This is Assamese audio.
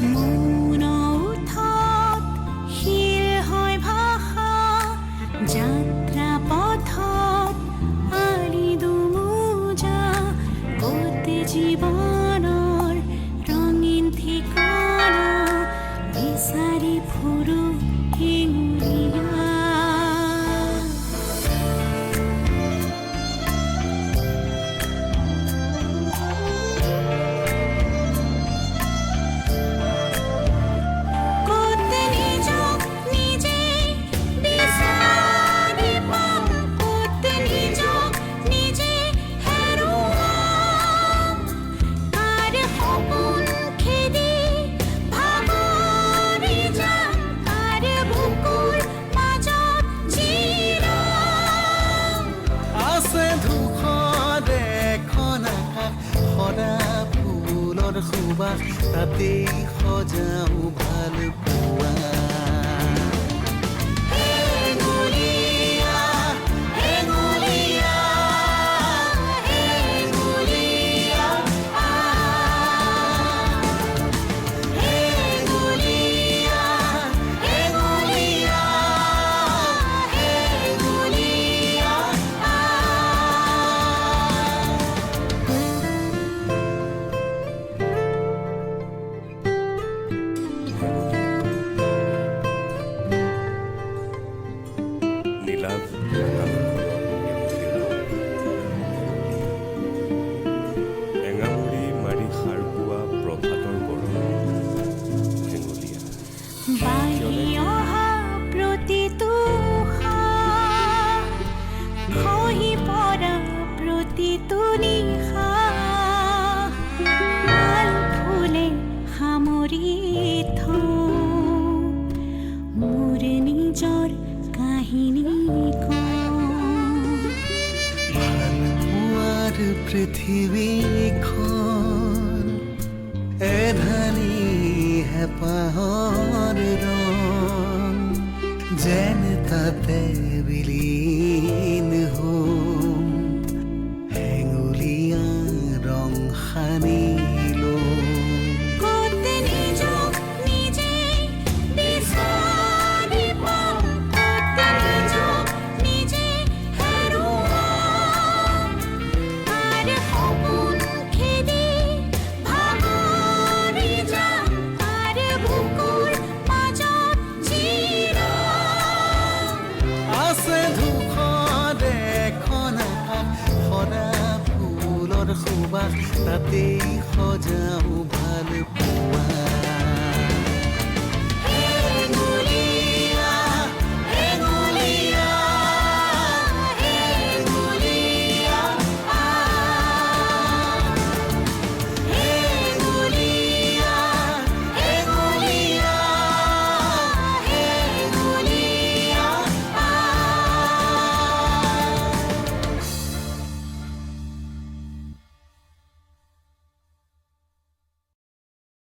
মৌন উঠত শিল হয় ভাষা, যাত্ৰা পথত আলি দুমোজা, গোটেই জীৱনৰ ৰঙীন ঠিকনা বিচাৰি ফুৰো হেঙুলীয়া। সুবাস তাতেই সজাও ভাল পোৱা। এঙামুৰি মাৰি সাৰ পোৱা প্ৰভাতৰ বৰণ হেঙুলীয়া। বাঢ়ি অহা প্ৰতিটো খহি পৰা প্ৰতিটো নিশা, লাল ফুলে সামৰি থওঁ মোৰ নিজৰ কাহিনীখন। ভাল পোৱাৰ পৃথিৱীখন এধানি হেঁপাহৰ ৰং, যেন তাতে বিলি